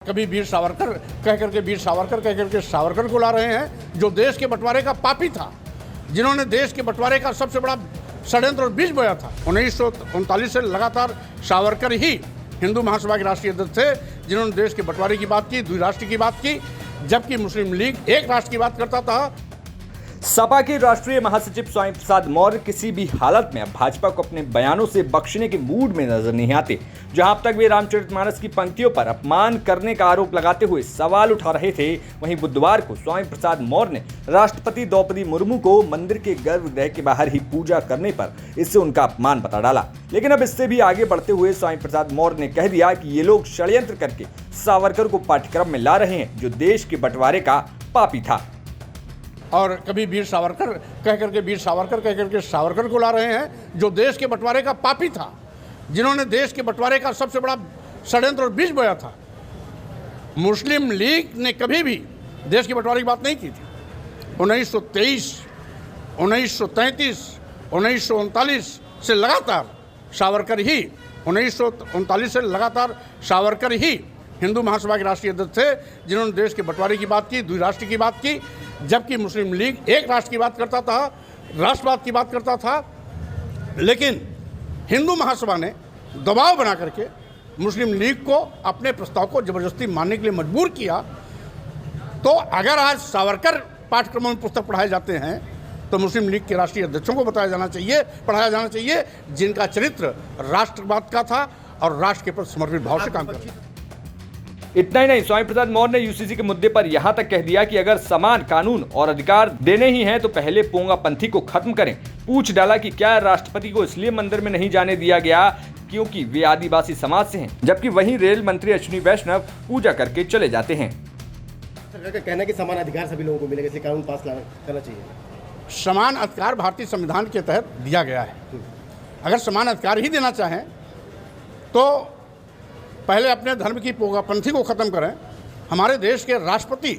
कभी वीर सावरकर कह करके सावरकर को ला रहे हैं, जो देश के बंटवारे का पापी था, जिन्होंने देश के बंटवारे का सबसे बड़ा षड्यंत्र और बीज बोया था। 1939 से लगातार सावरकर ही हिंदू महासभा के राष्ट्रीय अध्यक्ष थे, जिन्होंने देश के बंटवारे की बात की, द्विराष्ट्र की बात की, जबकि मुस्लिम लीग एक राष्ट्र की बात करता था। सपा के राष्ट्रीय महासचिव स्वामी प्रसाद मौर्य किसी भी हालत में अब भाजपा को अपने बयानों से बख्शने के मूड में नजर नहीं आते। जहां अब तक वे रामचरितमानस की पंक्तियों पर अपमान करने का आरोप लगाते हुए सवाल उठा रहे थे, वहीं बुधवार को स्वामी प्रसाद मौर्य ने राष्ट्रपति द्रौपदी मुर्मू को मंदिर के गर्भगृह के बाहर ही पूजा करने पर इससे उनका अपमान बता डाला। लेकिन अब इससे भी आगे बढ़ते हुए स्वामी प्रसाद मौर्य ने कह दिया कि ये लोग षड्यंत्र करके सावरकर को पाठ्यक्रम में ला रहे हैं, जो देश के बंटवारे का पापी था। और कभी वीर सावरकर कह करके सावरकर को ला रहे हैं, जो देश के बंटवारे का पापी था, जिन्होंने देश के बंटवारे का सबसे बड़ा षड्यंत्र और बीज बोया था। मुस्लिम लीग ने कभी भी देश के बंटवारे की बात नहीं की थी। 1923, 1933, 1939 से लगातार सावरकर ही 1939 से लगातार सावरकर ही हिंदू महासभा के राष्ट्रीय अध्यक्ष थे, जिन्होंने देश के बंटवारे की बात की, द्विराष्ट्र की बात की, जबकि मुस्लिम लीग एक राष्ट्र की बात करता था, राष्ट्रवाद की बात करता था। लेकिन हिंदू महासभा ने दबाव बना करके मुस्लिम लीग को अपने प्रस्ताव को जबरदस्ती मानने के लिए मजबूर किया। तो अगर आज सावरकर पाठ्यक्रमों में पुस्तक पढ़ाए जाते हैं, तो मुस्लिम लीग के राष्ट्रीय अध्यक्षों को पढ़ाया जाना चाहिए, जिनका चरित्र राष्ट्रवाद का था और राष्ट्र के प्रति समर्पित भाव से काम करता था। इतना ही नहीं, स्वामी प्रसाद मौर्य ने यूसीसी के मुद्दे पर यहां तक कह दिया कि अगर समान कानून और अधिकार देने ही हैं तो पहले पोंगा पंथी को खत्म करें। पूछ डाला कि क्या राष्ट्रपति को इसलिए मंदिर में नहीं जाने दिया गया क्योंकि वे आदिवासी समाज से हैं, जबकि वहीं रेल मंत्री अश्विनी वैष्णव पूजा करके चले जाते हैं। सरकार का कहना है कि समान अधिकार सभी लोगों को मिलेगा, इसलिए कानून पास करना चाहिए। समान अधिकार भारतीय संविधान के तहत दिया गया है। अगर समान अधिकार ही देना चाहें तो पहले अपने धर्म की पोगापंथी को ख़त्म करें। हमारे देश के राष्ट्रपति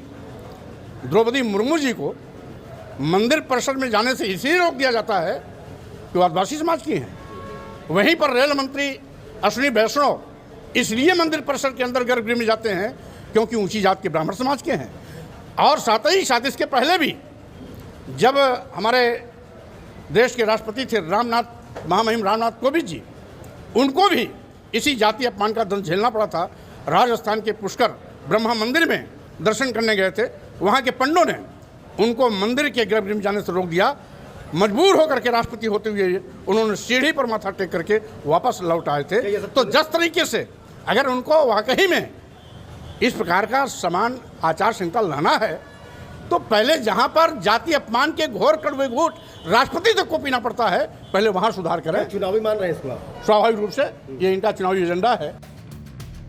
द्रौपदी मुर्मू जी को मंदिर परिसर में जाने से इसलिए रोक दिया जाता है कि वो आदिवासी समाज की हैं। वहीं पर रेल मंत्री अश्विनी वैष्णव इसलिए मंदिर परिसर के अंदर गर्भगृह में जाते हैं क्योंकि ऊंची जात के ब्राह्मण समाज के हैं। और साथ ही साथ इसके पहले भी जब हमारे देश के राष्ट्रपति थे महामहिम रामनाथ कोविंद जी, उनको भी इसी जाति अपमान का दंड झेलना पड़ा था। राजस्थान के पुष्कर ब्रह्मा मंदिर में दर्शन करने गए थे, वहाँ के पंडों ने उनको मंदिर के गर्भगृह में जाने से रोक दिया। मजबूर होकर के राष्ट्रपति होते हुए उन्होंने सीढ़ी पर माथा टेक करके वापस लौट आए थे। तो जिस तरीके से अगर उनको वाकई में इस प्रकार का समान आचार संहिता लाना है, तो पहले जहां पर जाति अपमान के घोर कड़वे घूंट राष्ट्रपति तक को पीना पड़ता है, पहले वहां सुधार करें। चुनावी मान रहे हैं इसको? स्वाभाविक रूप से ये इनका चुनावी एजेंडा है।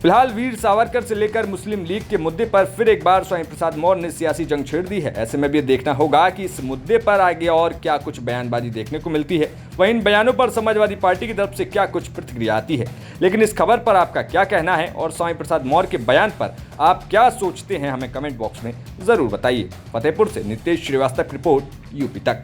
फिलहाल वीर सावरकर से लेकर मुस्लिम लीग के मुद्दे पर फिर एक बार स्वामी प्रसाद मौर्य ने सियासी जंग छेड़ दी है। ऐसे में भी देखना होगा कि इस मुद्दे पर आगे और क्या कुछ बयानबाजी देखने को मिलती है। वहीं इन बयानों पर समाजवादी पार्टी की तरफ से क्या कुछ प्रतिक्रिया आती है। लेकिन इस खबर पर आपका क्या कहना है और स्वामी प्रसाद मौर्य के बयान पर आप क्या सोचते हैं, हमें कमेंट बॉक्स में जरूर बताइए। फतेहपुर से नितेश श्रीवास्तव की रिपोर्ट, यूपी तक।